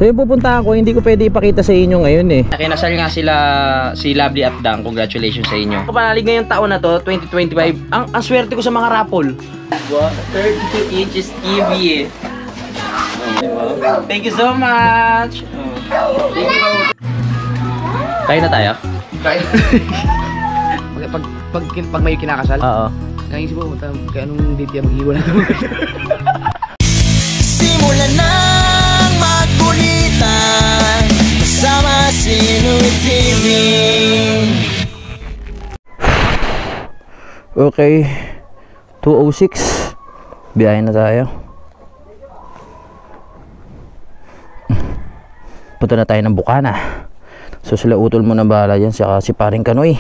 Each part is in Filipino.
So yung pupuntahan ko, hindi ko pwede ipakita sa inyo ngayon eh. Kinasal nga sila si Lovely at Dang. Congratulations sa inyo. Kapanalig ngayong taon na to, 2025. Ang swerte ko sa mga raffle. 32 inches TV. Thank you so much. Thank you. Kain na tayo? Kain. pag may kinakasal? Oo. Naisip ko, kaya anong date yan mag-iwan na ito? Simulan ng magkulitan kasama si Louie TV. Okay, 2:06. Biyahe na tayo. Punta na tayo ng Bukana. So sila utol mo na bahala dyan, saka si paring Kanoy.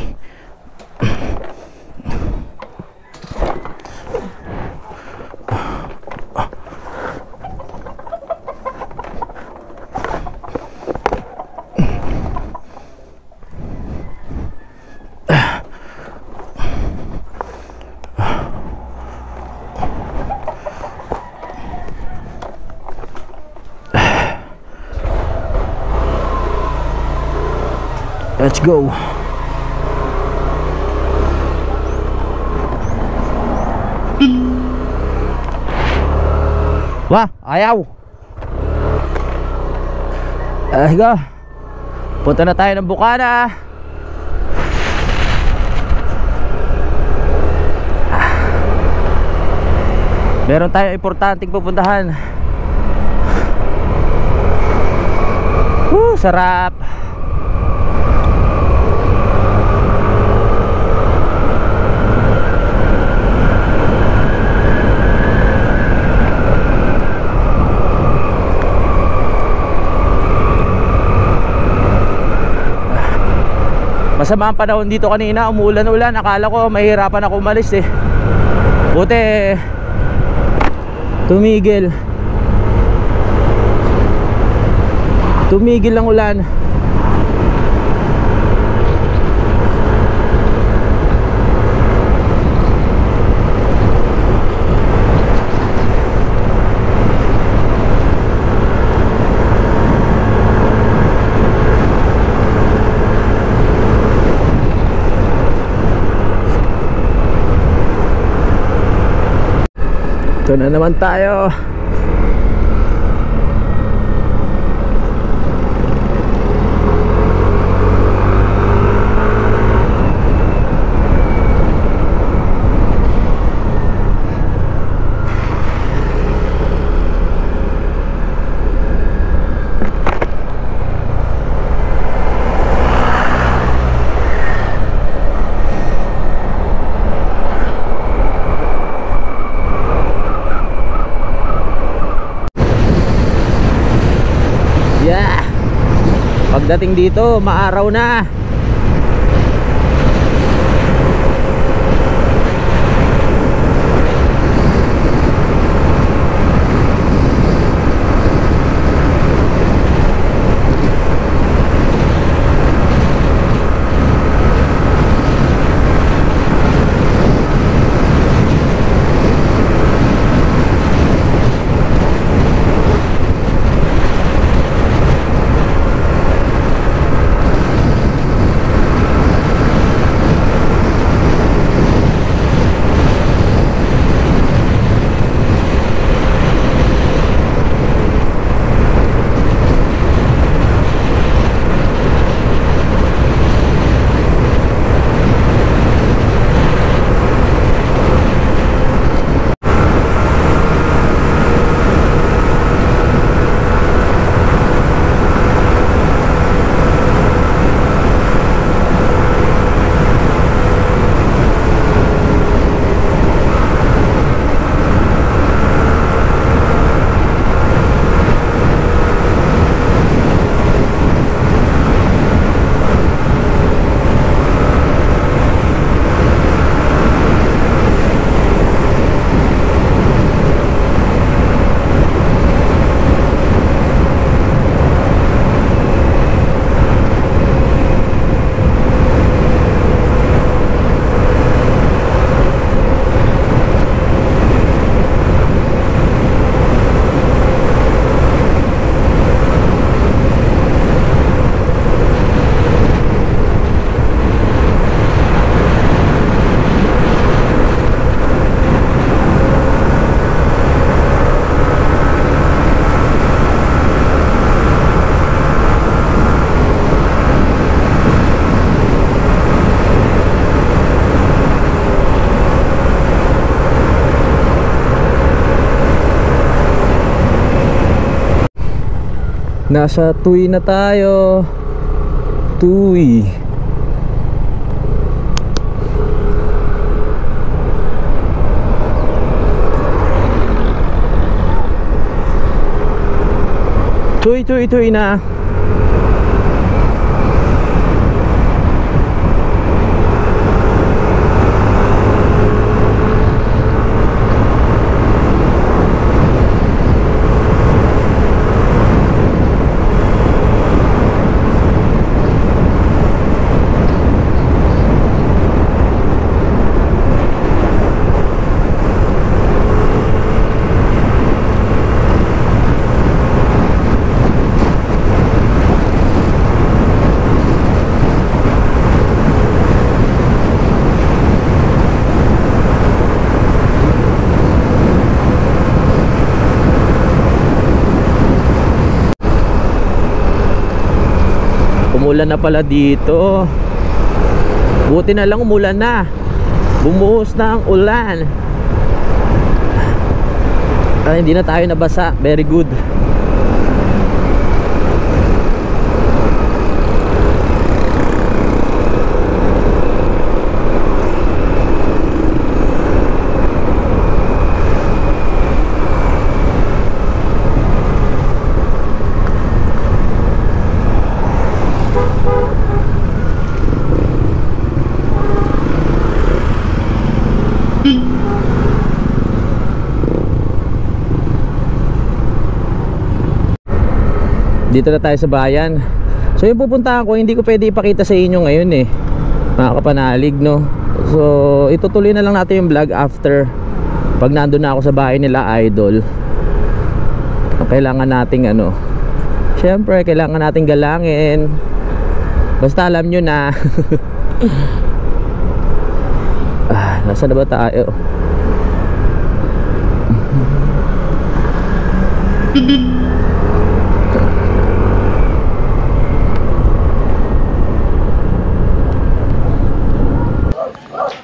Let's go. Wah, ayaw. Go. Punta na tayo ng Bukana. Meron tayong importanteng pupuntahan. Sarap. Masama ang panahon dito kanina, umuulan-ulan. Akala ko mahirapan ako umalis eh. Buti tumigil. Tumigil ang ulan. Ito na naman tayo. Pagdating dito, maaraw na. Nasa Tuy na tayo. Tuy. Tuy na. Umulan na pala dito. Buti na lang umulan na. Bumuhos na ang ulan. Hindi na tayo nabasa. Very good. Dito na tayo sa bayan. So yung pupuntahan ko, hindi ko pwede ipakita sa inyo ngayon eh, mga kapanalig, no. So itutuloy na lang natin yung vlog after, pag nandun na ako sa bahay nila Idol. Kailangan nating ano, syempre kailangan nating galangin. Basta alam nyo na. Nasa na ba tayo?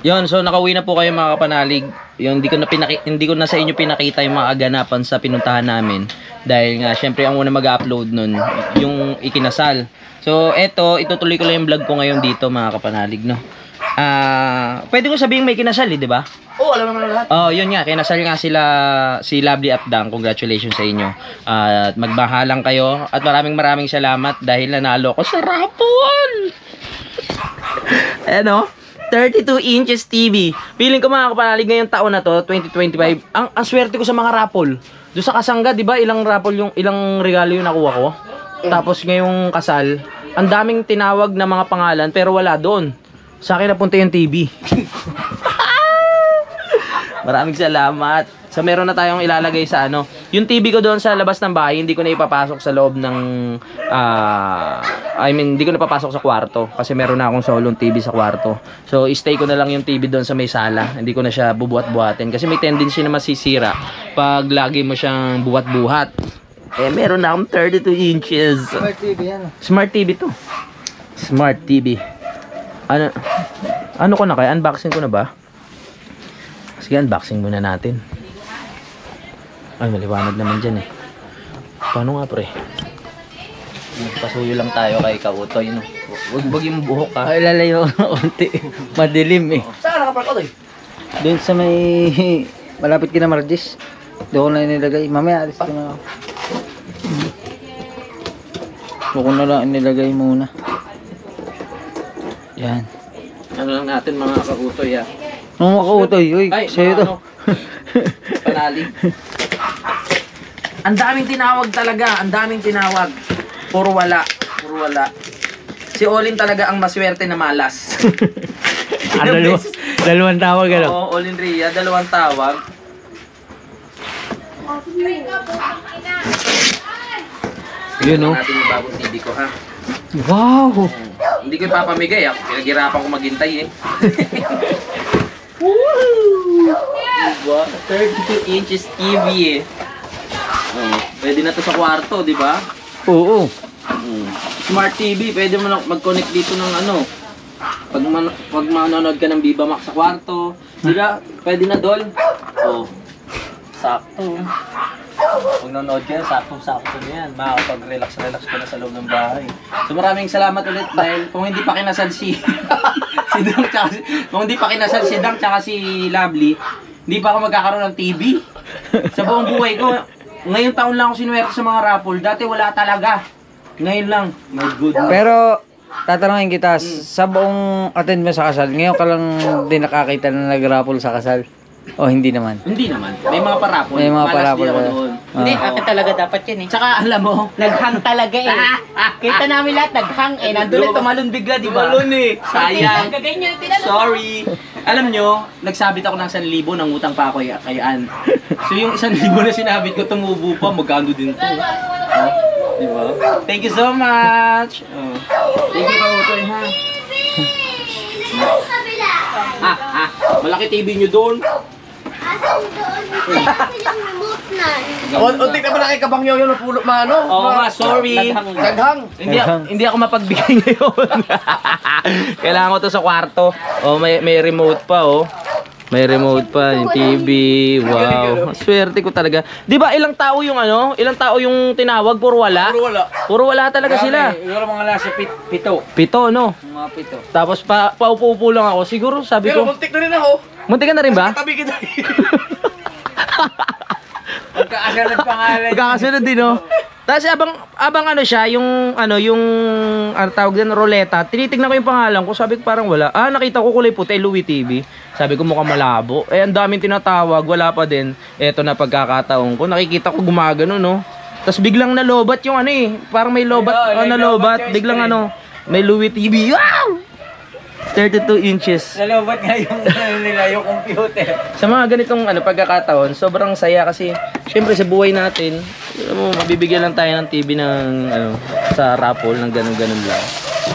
Yon, so nakauwi na po kayo mga kapanalig. Yung hindi ko na sa inyo pinakita yung mga aganapan sa pinuntahan namin dahil nga syempre ang una mag-upload nun yung ikinasal. So eto, itutuloy ko lang yung vlog ko ngayon dito mga kapanalig, no. Pwede ko sabihin may kinasal, di ba? Oo, alam naman lahat. Oh, yun nga, kinasal nga sila si Lovely at Dang. Congratulations sa inyo. At magbahalang kayo at maraming salamat dahil nanalo ko sa raffle. Ano? 32 inches TV. Feeling ko mga kapanalig ngayong taon na to, 2025, ang swerte ko sa mga raffle. Doon sa Kasangga, 'di ba? Ilang raffle ilang regalo yung nakuha ko. Tapos ngayong kasal, ang daming tinawag na mga pangalan pero wala doon. Sa akin napunta yung TV. Maraming salamat. So meron na tayong ilalagay sa ano. Yung TV ko doon sa labas ng bahay, hindi ko na ipapasok sa loob ng hindi ko na papasok sa kwarto kasi meron na akong solong TV sa kwarto. So stay ko na lang yung TV doon sa may sala. Hindi ko na siya bubuhat-buhatin kasi may tendency na masisira pag lagi mo siyang buhat-buhat. Eh meron na akong 32 inches. Smart TV yan. Smart TV to. Smart TV. Ano ko na kaya? Unboxing ko na ba? Sige, unboxing muna natin. Ay, maliwanag naman dyan eh. Paano nga pre? Pasuyo lang tayo kay Kautoy, no? Huwag yung buhok ha. Ay, lalayo na konti. Madilim eh. Saan nakapark Kautoy? Doon sa may... Malapit ka na Margis. Doon ko na inilagay. Mamaya alis ko na. Doon ko na lang inilagay muna. Yan. Ano lang natin mga Kautoy ha? Mga Kautoy, uy, sa'yo to. Panali. Ang daming tinawag talaga. Ang daming tinawag. Puro wala. Puro wala. Si Olin talaga ang maswerte na malas. Dalawang tawag ano? Oo, Olin Ria. Dalawang tawag. Yun no? Natin yung bagong TV ko ha. Wow! Hindi ko ipapamigay. Pinaghirapan ko maghintay eh. Diba? 32 inches TV eh. Pwede na to sa kwarto, di ba? Oo. Smart TV, pwede mo na mag-connect dito ng ano. Pag manonood ka ng Viva Max sa kwarto, di ba? Pwede na doon. Oh. Sakto. Kung nanonood ka, sakto-sakto na yan. Makakapag-relax ka na sa loob ng bahay. So maraming salamat ulit dahil kung hindi pa kinasal si si Dang tsaka kung hindi pa kinasal si Dang tsaka si Lovely, hindi pa ako magkakaroon ng TV. Sa buong buhay ko, ngayong taon lang ako sinuwerte sa mga raffle. Dati wala talaga. Ngayon lang. My goodness. Pero, tatanungin kita, sa buong attend mo sa kasal, ngayon ka lang din nakakita na nag-raffle sa kasal? O hindi naman? Hindi naman. May mga parapol. May mga Malas parapol din ako ba? doon. Hindi, akin talaga dapat yan eh. Tsaka alam mo, Naghang talaga eh. Kita namin lahat, naghang eh. Nandun na tumalon bigla, di ba? Tumalon eh. Sayang. Gaganyan yung tinanong. Sorry. Alam nyo, nagsabit ako ng 1,000, nangutang pa ako kay Ann. So yung 1,000 na sinabit ko, tumubo pa, magkano din to. Oh, di ba? Thank you so much. Oh. Thank you pa, Utoy, ha? Malaki TV nyo doon. Asan doon? Kasi yung remote na. Unti ka ba nakikabang nyo yung napulot mga ano? Oo nga, sorry. Daghang. Hindi ako mapagbigay ngayon. Kailangan ko to sa kwarto. Oh, may remote pa, oh. May remote pa, yung TV. Wow. Swerte ko talaga. 'Di ba ilang tao yung ano? Ilang tao yung tinawag? Puro wala? Puro wala talaga sila. Siguro mga nasa pito. Pito, no? Mga pito. Tapos paupo-upo lang ako. Siguro sabi Pero ko, muntik na rin ako. muntik ka na rin ba? Tabi kita. Magkakasunod pangalan. Magkakasunod din, no? Tapos abang ano siya, yung tawag din, roleta, tinitignan ko yung pangalan ko, sabi ko parang wala. Nakita ko kulay puti, Louie TV. Sabi ko mukhang malabo. Ang daming tinatawag, wala pa din. Eto na pagkakataon ko, nakikita ko gumagano, no? Tapos biglang nalobat yung ano eh, parang may lobat, nalobat, biglang ano, may Louie TV. Wow! 32 inches. Nalobat nga yung nila, yung computer. Sa mga ganitong pagkakataon, sobrang saya kasi syempre sa buhay natin, alam mo, mabibigyan lang tayo ng TV ng sa raffle ng ganun-ganun lang.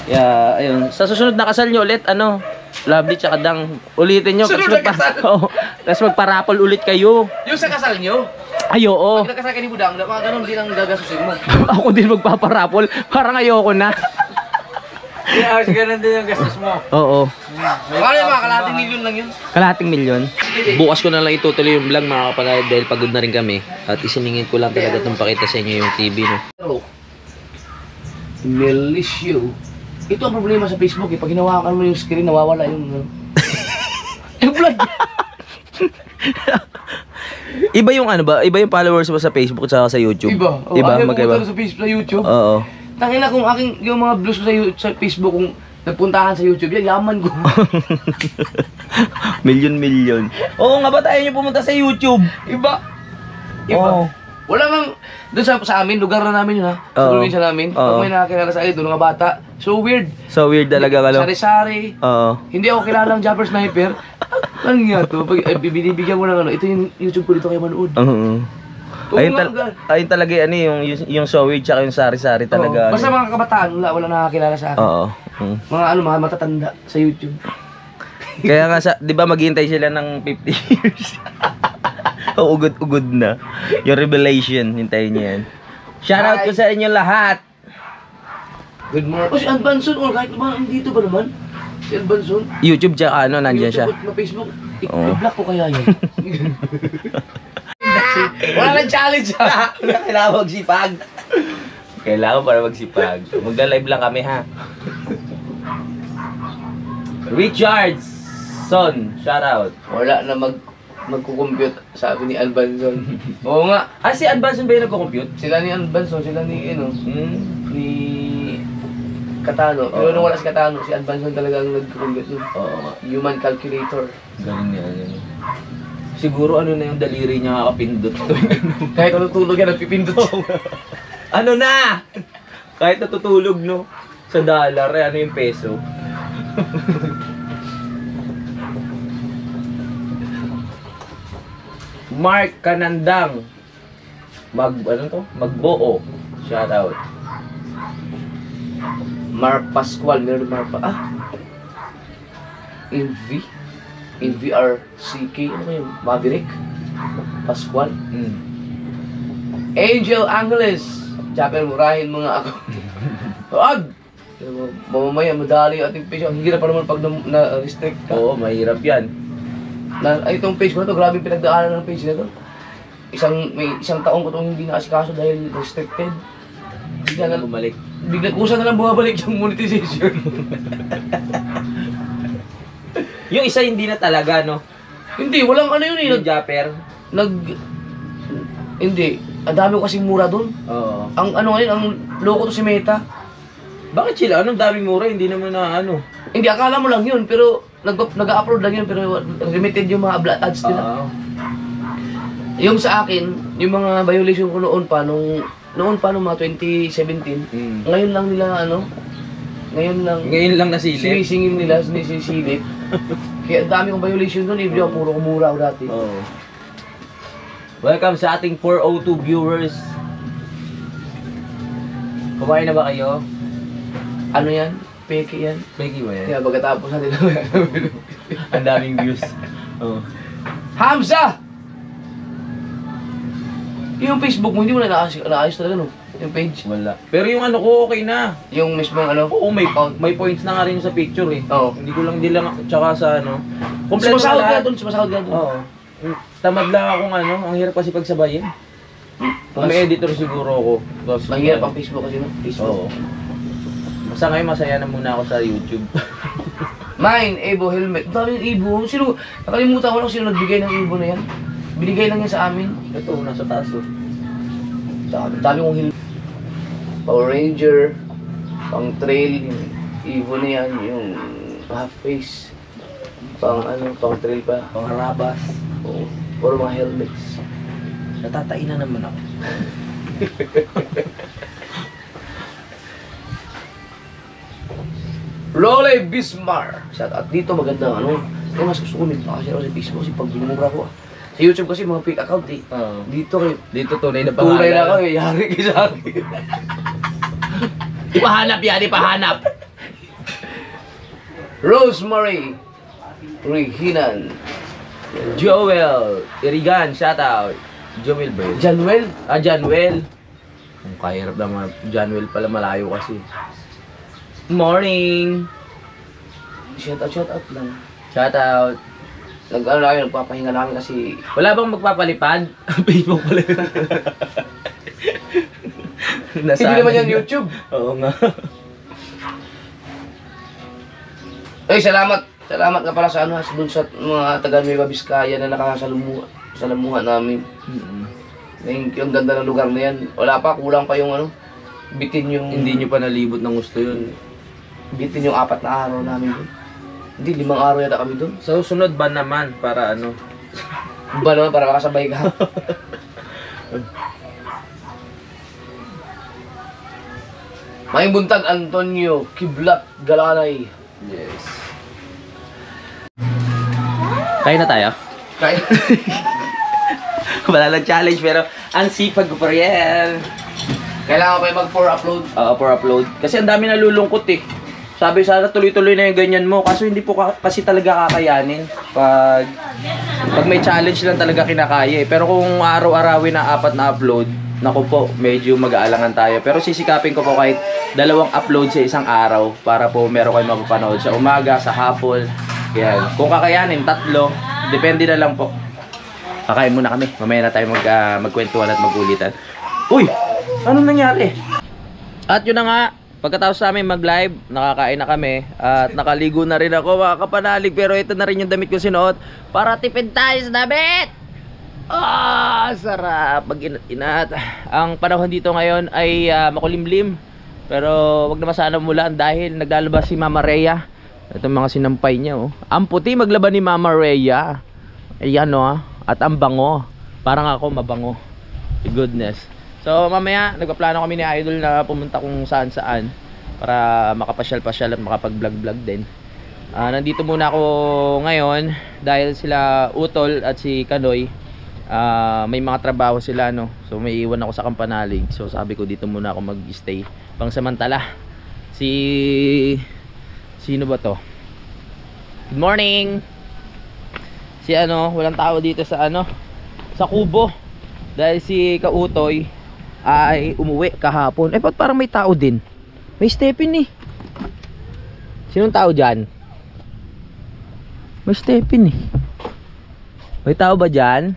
Kaya ayun, sa susunod na kasal nyo ulit, Lovely tsaka Dang, ulitin nyo. Sunod na kasal? Oo, tapos magpa-raffle ulit kayo. Yung sa kasal nyo, Ay, oo. pag nagkasal ka ni Budang, mga ganun din ang gagasusin mo. Ako din magpapa-raffle, parang ayoko na. Yes, ganun din yung gastos mo. Oo. Paano yung mga kalating milyon lang yun? Kalahating milyon. Bukas ko na lang itutuloy yung vlog mga kapatid dahil pagod na rin kami. At isiningin ko lang talaga itong pakita sa inyo yung TV, no? Hello. Melisio. Ito ang problema sa Facebook eh. Pag hinawakan mo yung screen, nawawala yung... yung vlog. Iba yung iba yung followers mo sa Facebook at sa YouTube. Iba. Iba, Ayaw magkaiba. pumunta sa Facebook, sa YouTube. Oo. Tangina kung yung mga vlogs ko sa Facebook kung nagpuntahan sa YouTube, yan, yaman ko. Milyon. Oo nga ba tayo nyo pumunta sa YouTube? Iba. Oo. Wala nang, doon sa amin, lugar na namin yun ha. Sa Oo. probinsya namin. Oo. Pag may nakakilala sa akin, doon mga bata. So weird. So weird talaga Sari-sari. Oo. Hindi ako kilala ng Jumper Sniper. Ano nga to? Pag binibigyan ko ng ito yung YouTube ko dito kayo manood. Oo. Oo Ayun, nga, ayun talaga yung so weird tsaka yung sari-sari talaga. Oo. Basta mga kabataan, wala nakakilala sa akin. Oo. Mga mga matatanda sa YouTube. Kaya nga 'di ba maghihintay sila ng 50 years. Ugod-ugod na. Yung revelation, hintayin niyo yan. Shoutout ko sa inyo lahat. Good morning. Oh, si Anbanson, kahit naman, dito ba naman? Si Anbanson. YouTube tsaka nandiyan siya. YouTube at Facebook. Oo. I-block ko kaya yan. Wala nang challenge ha. Kailangan magsipag. Kailangan para magsipag. Magla-live lang kami ha. Richardson, shoutout. Wala na magko-compute, sabi ni Albanson. Oo nga. Si Advanson ba yung nagko-compute? Sila ni Albanson, sila ni ni Katano. Oo. Pero nung wala si Katano, si Albanson talaga ang nag-compute nun. Oo nga. Human calculator. Galing yan. Siguro na yung daliri niya kakapindot. Kahit natutulog yan, nagpipindot siya. Ano na? Kahit natutulog, no? Sa dollar, yung peso. Mark Kanandang. Magboo. Shout out. Mark Pascual, meron NVRCK, ano yun? Maverick Pascual. Angel Angeles, Chapel, murahin mo nga ako. Wag! Mamamaya, madali yung ating page. Ang hirap pa naman pag na-restrict ka. Oo, mahirap yan. Itong page mo na to, grabe yung pinagdaanan ng page na to. may isang taong ko itong hindi naasikaso dahil restricted. Bigla na Bumalik. kusa na lang bumabalik yung monetization. Yung isa hindi na talaga, no? Hindi, walang ano yun eh. Yung Japper. Hindi. Ang dami ko kasing mura doon. Oo. Ang ano ngayon, ang loko to si Meta. Bakit sila? Anong daming mura? Hindi naman na ano. Hindi, akala mo lang yun, pero nag-upload lang yun, pero limited yung mga ads nila. Oo. Yung sa akin, yung mga violation ko noon pa, nung mga 2017, ngayon lang nila Ngayon lang nasilip. sinisingin nila, sinisisilip. Kaya ang dami kong violation doon, ibig ako puro kumura ako dati. Oo. Welcome sa ating 402 viewers. Kumain na ba kayo? Ano yan? Peke yan. Peki ba yan? Kaya pagkatapos natin Ang daming views. Oo. Hamza! Yung Facebook mo, hindi mo na naayos talaga, no? Yung page. Wala. Pero yung ano ko, okay na. Yung mismong ano? Oo, may points na nga rin sa picture eh. Oo. Hindi ko lang tsaka sa ano. Kompleto Sumasahod na ka lahat. doon, sumasahod ka doon. Oo. Tamad lang akong ano, ang hirap kasi pagsabayin. Kung may editor siguro ako. Tapos, Mahirap ang Facebook kasi, no? Oo. Basta ngayon masaya na muna ako sa YouTube. Mine, Evo helmet. Ang daming Evo. Sino, nakalimutan ko lang sino nagbigay ng Evo na yan. Binigay lang yan sa amin. Ito, nasa taas oh. Dami kong helmet. Power Ranger, pang trail, yung Evo na yan, yung half face. Pang trail pa. Pang harabas. Oo. Puro mga helmets. Natatain na naman ako. Rolly Bismar. Shout out dito, magandang ano. Kaya mas gusto ko nito kasi sa Facebook kasi pag binumura ko. Sa YouTube kasi mga fake account eh. Oo. Dito kayo. Dito tunay na pangalan. Tunay na kayo, yari kayo sa akin. Ipahanap yan, ipahanap. Rosemary Rehinan. Joel Irigan, shout out. Joel ba yun? Januel. Januel. Ang kahirap naman. Januel pala malayo kasi. Morning. Shout out lang. Shout out. Nagpapahinga namin kasi Wala bang magpapalipad? Facebook pala yun. hindi naman yan YouTube. Oo nga. Ay, salamat nga pala sa dun sa mga taga Nueva Vizcaya na nakasalamuha namin. Thank you, ang ganda ng lugar na yan. Wala pa, kulang pa yung bitin yung... Hindi nyo pa nalibot ng gusto yun. Bitin yung 4 na araw namin dun. Hindi, 5 araw yata kami dun. Sa susunod ba naman para ano? Ba naman, para makasabay ka. May buntag Antonio Kiblat Galanay. Yes. Kaya na tayo? Kaya. Wala lang challenge pero ang sipag ko pa rin. Kailangan pa yung mag-for upload. For upload. Kasi ang dami nalulungkot eh. Sabi sana tuloy-tuloy na yung ganyan mo. Kaso hindi po kasi talaga kakayanin. Pag may challenge lang talaga kinakaya eh. Pero kung araw-arawin na 4 na upload, naku po, medyo mag-aalangan tayo. Pero sisikapin ko po kahit 2 upload sa isang araw para po meron kayo mapapanood sa umaga, sa hapon. Yan. Kung kakayanin, 3. Depende na lang po. Kakain muna kami. Mamaya na tayo magkwentuhan at magulitan. Uy! Anong nangyari? At yun na nga. Pagkatapos sa amin mag-live, nakakain na kami. At nakaligo na rin ako mga kapanalig. Pero ito na rin yung damit ko sinuot. Para tipid tayo sa damit! Sarap! Pag-inat-inat. Ang panahon dito ngayon ay makulimlim. Pero wag naman sana umulan dahil naglalabas si Mama Rhea. Ito mga sinampay niya oh. Ang puti maglaban ni Mama Rhea. Ayan oh. At ang bango. Parang ako mabango. Goodness. So mamaya nagpaplano kami ni Idol na pumunta kung saan saan para makapasyal-pasyal at makapag-vlog-vlog din. Nandito muna ako ngayon dahil sila Utol at si Kanoy may mga trabaho sila no. So may iwan ako sa Kampanalig. So sabi ko dito muna ako mag-stay pangsamantala. Sino ba to? Good morning. Si walang tao dito sa sa Kubo. Dahil si Kautoy ay umuwi kahapon. Ba't parang may tao din? May Stephen eh. Sinong tao dyan? May Stephen eh. May tao ba dyan?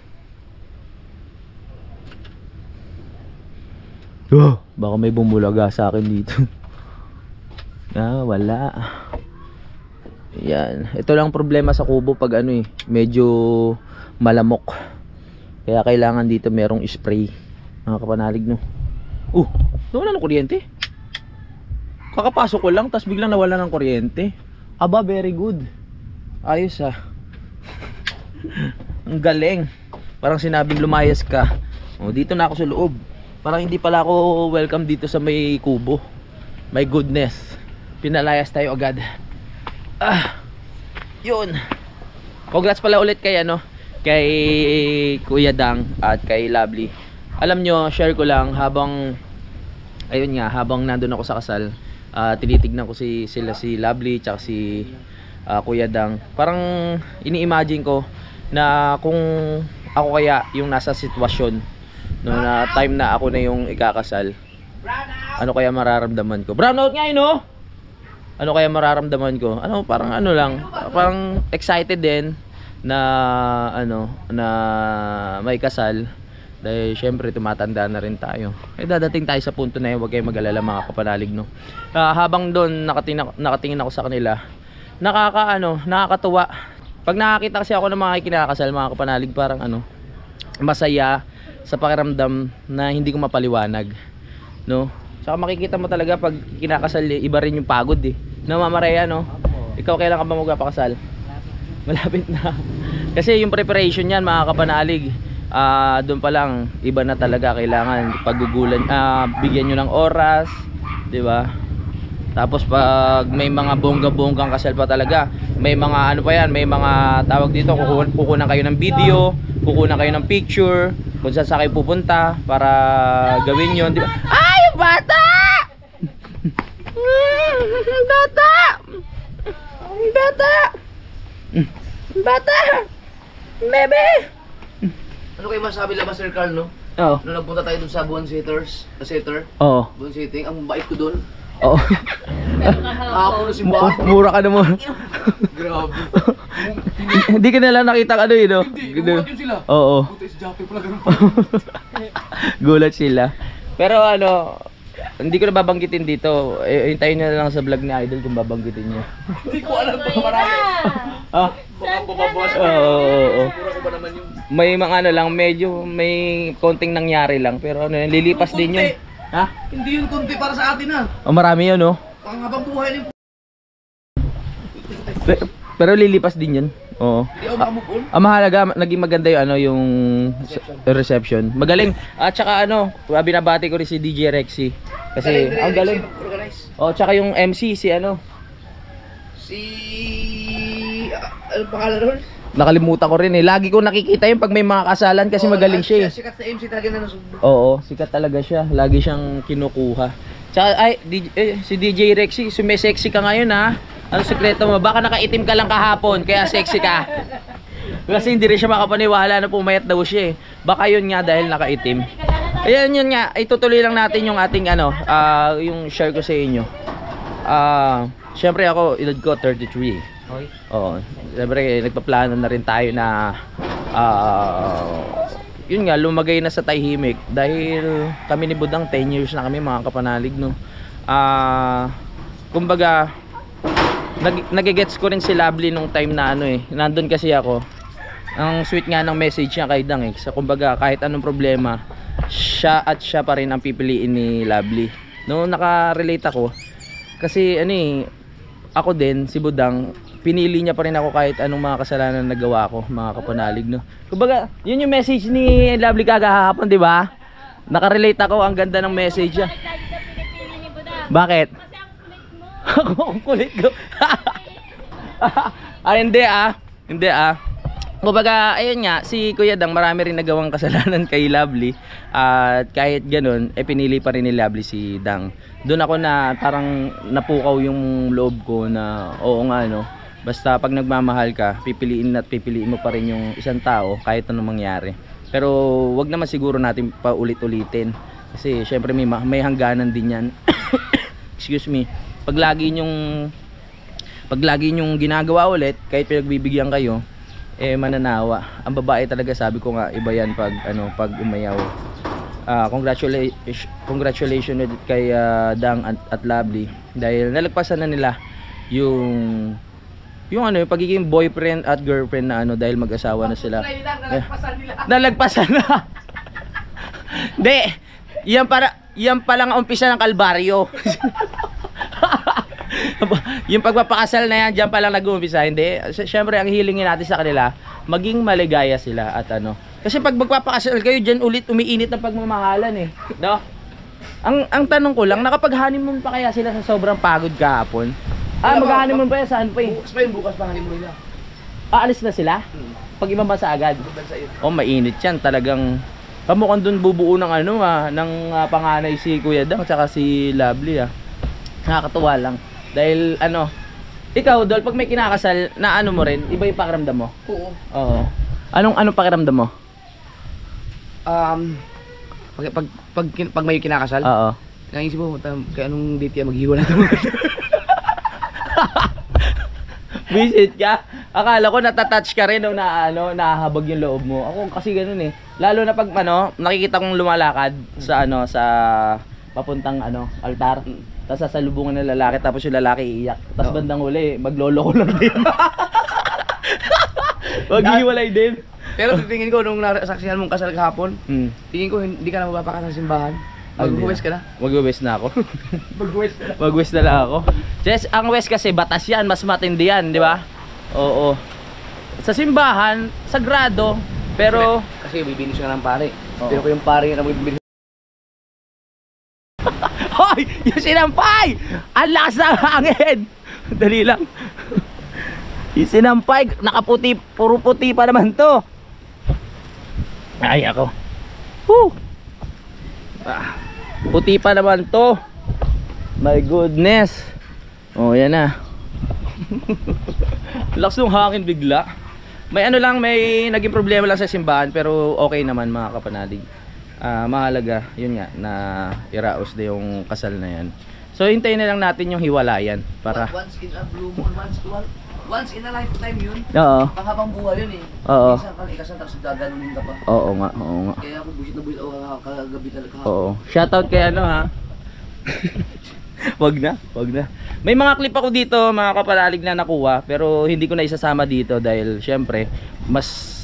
Baka may bumulaga sa akin dito. Wala. Yan. Ito lang problema sa kubo pag ano eh, medyo malamok. Kaya kailangan dito merong spray. Mga kapanalig, no. Nawala ng kuryente. Kakapasok ko lang, tapos biglang nawala ng kuryente. Aba, very good. Ayos ah. Ang galing. Parang sinabing lumayas ka. Dito na ako sa loob. Parang hindi pala ako welcome dito sa may kubo. My goodness. Pinalayas tayo agad. Yun. Congrats pala ulit kay kay Kuya Dang at kay Lovely. Alam nyo, share ko lang habang habang nandun ako sa kasal, tinitignan ko sila si Lovely tsaka si Kuya Dang. Parang ini-imagine ko na kung ako kaya yung nasa sitwasyon na time na ako na yung ikakasal, ano kaya mararamdaman ko? Brownout nga yun, no? Ano kaya mararamdaman ko? Parang parang excited din na na may kasal. Dahil syempre tumatanda na rin tayo. Dadating tayo sa punto na yun, huwag kayong mag-alala mga kapanalig, no? Habang doon nakatingin ako sa kanila, nakakatuwa. Pag nakakita kasi ako ng mga kinakasal, mga kapanalig, parang masaya sa pakiramdam na hindi ko mapaliwanag, no? Saka makikita mo talaga pag kinakasal, iba rin yung pagod eh. Mamareya, no? Ikaw kailan ka ba magpapakasal? Malapit na. Kasi yung preparation yan, mga kapanalig, doon pa lang iba na talaga. Kailangan paggugulan, bigyan nyo ng oras, di ba? Tapos pag may mga bongga-bonggang kasal pa talaga, may mga may mga tawag dito, kukunan kayo ng video, kukunan kayo ng picture kung saan kayo pupunta para gawin yon, di ba? Ay, yung bata! Bata! Bata! Bata! Bebe! Ano kayo masabi lang, Master Carl, no? Oo. Nung nagpunta tayo dun sa Buon Setter, Oo. Buon Sitting, ang bait ko dun. Oo. Ako na si Bob. Mura ka naman. Grabe. Hindi ka nalang nakita no? Hindi, gulat yun sila. Oo. Puta, si Jappy pala ganun pa. Gulat sila. Pero hindi ko na babanggitin dito. Hintayin nyo na lang sa vlog ni Idol kung babanggitin nyo. Hindi ko alam pa marami. Baka bababas. Oo. Mura ko ba naman yung... May mga lang, medyo may konting nangyari lang. Pero lilipas din yun. Ha? Hindi yun konti para sa atin, ha? Marami yun, no? Panghabang buhay ni... Pero lilipas din yun. Oo. Hindi ako makamove on. Ang mahalaga, naging maganda yung reception. Magaling. At saka binabati ko rin si DJ Rexy. Kasi ang galing. Tsaka yung MC si ano pangalan ron? Nakalimutan ko rin eh. Lagi ko nakikita yun pag may mga kasalan kasi magaling siya eh. Sikat sa MC talaga na nasundo. Oo, sikat talaga siya. Lagi siyang kinukuha. Tsaka si DJ Rexy, sumisexy ka ngayon ha. Ano sekreto mo? Baka nakaitim ka lang kahapon kaya sexy ka. Kasi hindi rin siya makapaniwala na pumayat daw siya eh. Baka yun nga dahil nakaitim. Ayan yun nga, itutuloy lang natin yung ating yung share ko sa inyo. Syempre ako, edad ko 33. Oo, syempre nagpaplano na rin tayo na yun nga, lumagay na sa tahimik dahil kami ni Budang 10 years na kami mga kapanalig, no. Kumbaga nagigets ko rin si Lovely nung time na nandun kasi ako. Ang sweet nga ng message niya kay Dang eh. Kumbaga kahit anong problema, siya pa rin ang pipiliin ni Lovely. No, naka-relate ako kasi ako din si Budang, pinili niya pa rin ako kahit anong mga kasalanan na nagawa ko, mga kapanalig, no. Kumbaga, yun yung message ni Lovely kagahapon, di ba? Naka-relate ako, ang ganda ng message niya. Bakit? Ako kulit ko. Hindi. Kumbaga, ayun nga, si Kuya Dang marami rin nagawang kasalanan kay Lovely. At kahit ganun, pinili pa rin ni Lovely si Dang. Doon ako na parang napukaw yung loob ko na oo nga basta pag nagmamahal ka, pipiliin mo pa rin yung isang tao kahit anong mangyari. Pero wag naman siguro natin paulit-ulitin kasi syempre may hangganan din yan. Excuse me. Pag lagi nyong ginagawa ulit kahit pinagbibigyan kayo, mananawa. Ang babae talaga, sabi ko nga, iba yan pag umayaw. congratulations ulit kay Dang at Lovely dahil nalagpasan na nila yung ano, yung pagiging boyfriend at girlfriend na ano dahil mag-asawa na sila. Nalagpasan na. Hindi, yan pa lang ang umpisa ng kalbaryo. Yung pagpapakasal na yan, diyan pa lang nag-uumpisa. Hindi, syempre ang hilingin natin sa kanila, maging maligaya sila at ano. Kasi pag magpapakasal kayo, diyan ulit umiinit ang pagmamahalan eh. No? Ang tanong ko lang, nakapag-honeymoon pa kaya sila sa sobrang pagod kahapon? Mag-honeymoon pa yan, saan pa eh? Bukas pa honeymoon nila. Aalis na sila? Pag ibang bansa agad? Oh, mainit yan. Talagang kamukhang dun bubuo ng ano ng panganay si Kuya Dang tsaka si Lovely Nakakatuwa lang. Dahil ano, ikaw Dol, pag may kinakasal na ano mo rin, iba yung pakiramdam mo? Oo. Anong pakiramdam mo? Pag may kinakasal, Oo. naisip mo, kaya anong date yan maghiwala ito? Visit ka? Akala ko natatouch ka rin nung nahahabag yung loob mo. Ako kasi ganun eh. Lalo na pag nakikita kong lumalakad sa sa papuntang altar. Tapos sasalubungan ng lalaki, tapos yung lalaki iiyak. Tapos bandang huli, magloloko lang din. Maghiwalay din. Pero tingin ko nung nasaksihan mong kasal kahapon, tingin ko hindi ka na mapapakasal sa simbahan. Mag-west ka na? Mag-west na ako. Mag-west ka na? Mag-west na lang ako. Jess, ang west kasi batas yan, mas matindi yan, di ba? Oo. Sa simbahan, sagrado, pero... Kasi bibinis ka ng pare. Oo. Pero kung yung pare na bibinis... Hoy! Yung sinampay! Ang lakas ng hangin! Dali lang. Yung sinampay, nakaputi, puro puti pa naman to. Ay, ako. Woo! Puti pa naman to. My goodness. Oh, yan na. Lakas ng hangin bigla. May may naging problema lang sa simbahan, pero okay naman mga kapanalig. Mahalaga, yun nga, na iraos na yung kasal na yan. So hintayin na lang natin yung hiwalayan para Once in a blue moon, once in a lifetime yun. Oo. Panghabang buhay yun eh. Oo. Minsan kang ikasal tapos gaganunin ka pa. Oo nga. Kaya ako busit na busit ako kagabi talaga. Oo. Shoutout kay ha. Wag na. May mga clip ako dito mga kapalalig na nakuha, pero hindi ko na isasama dito dahil syempre mas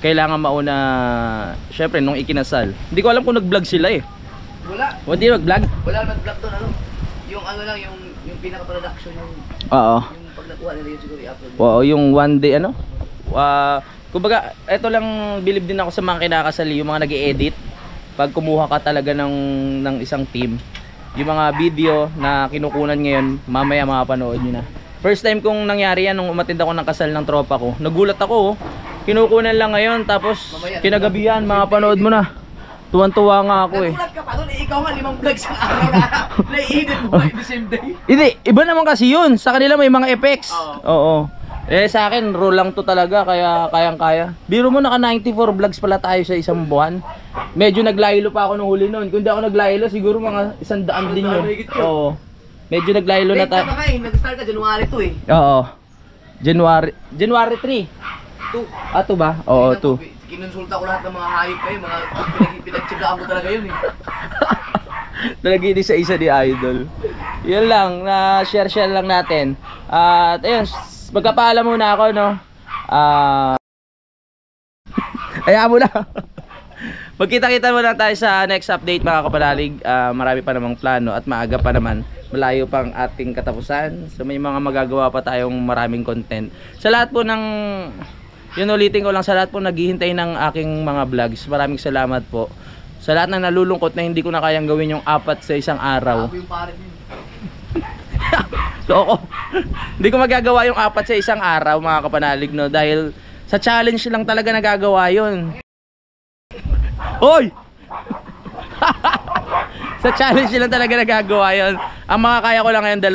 kailangan mauna syempre nung ikinasal. Hindi ko alam kung nag-vlog sila eh. Wala. Hindi nag-vlog? Wala nag-vlog doon Yung lang yung pinaka-production yung Oo. yung pag nakuha nila yun siguro i-upload. Oo, yung one day kumbaga, eto lang believe din ako sa mga kinakasal, yung mga nag-i-edit. Pag kumuha ka talaga ng isang team, yung mga video na kinukunan ngayon, mamaya makapanood nyo na. First time kong nangyari yan nung umatid ako ng kasal ng tropa ko. Nagulat ako, kinukunan lang ngayon, tapos kinagabihan, makapanood mo na. Tuwan-tuwa nga ako eh. Nagulat ka pa doon, ikaw nga 5 vlogs ang araw na nai-edit mo by the same day. Hindi, iba naman kasi yun. Sa kanila may mga effects. Oo. Sa akin, raw lang to talaga, kaya kayang-kaya. Biro mo, naka 94 vlogs pala tayo sa isang buwan. Medyo naglaylo pa ako nung huli noon. Kung di ako naglaylo, siguro mga 100 din yun. Oo. Medyo naglaylo na tayo. Nag-start ka January 2 eh. Oo. January 3. 2. 2 ba? Oo, 2. Kinonsulta ko lahat ng mga hayop kayo, mga pinagtsagaan ko talaga yun eh. Talaga isa-isa ni Idol. Yun lang, na-share lang natin. At ayun, magkapaalam muna ako, no? Ayaw mo na. Magkita-kita muna tayo sa next update mga kapalalig. Marami pa namang plano at maaga pa naman. Malayo pang ating katapusan. So may mga magagawa pa tayong maraming content. Sa lahat po ng... Yun, ulitin ko lang, sa lahat po naghihintay ng aking mga vlogs. Maraming salamat po. Sa lahat ng nalulungkot na hindi ko na kayang gawin yung 4 sa isang araw. Loko. Hindi ko magagawa yung 4 sa isang araw mga kapanalig, no? Dahil sa challenge lang talaga nagagawa yun. Hoy! Sa challenge lang talaga nagagawa yun. Ang mga kaya ko lang ngayon 2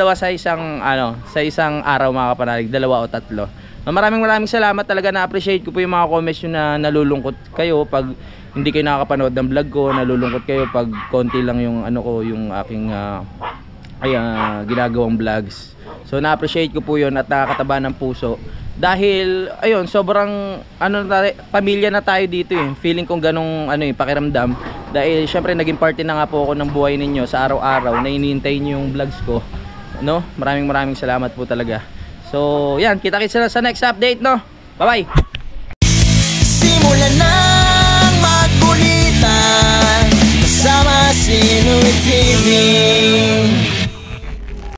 sa isang araw mga kapanalig, 2 o 3. Maraming salamat talaga, na-appreciate ko po yung mga comments nyo na nalulungkot kayo pag hindi kayo nakakapanood ng vlog ko, nalulungkot kayo pag konti lang yung yung aking ginagawang vlogs. So na-appreciate ko po yun at nakakataba ng puso Dahil ayun, sobrang pamilya na tayo dito eh. Feeling kong ganong pakiramdam. Dahil syempre naging party na nga po ako ng buhay ninyo sa araw-araw na iniintay niyo yung vlogs ko. No? Maraming salamat po talaga. So, yan, kita-kits na sa next update, no? Bye-bye. Simulan ng magkulitan kasama si Inuit TV.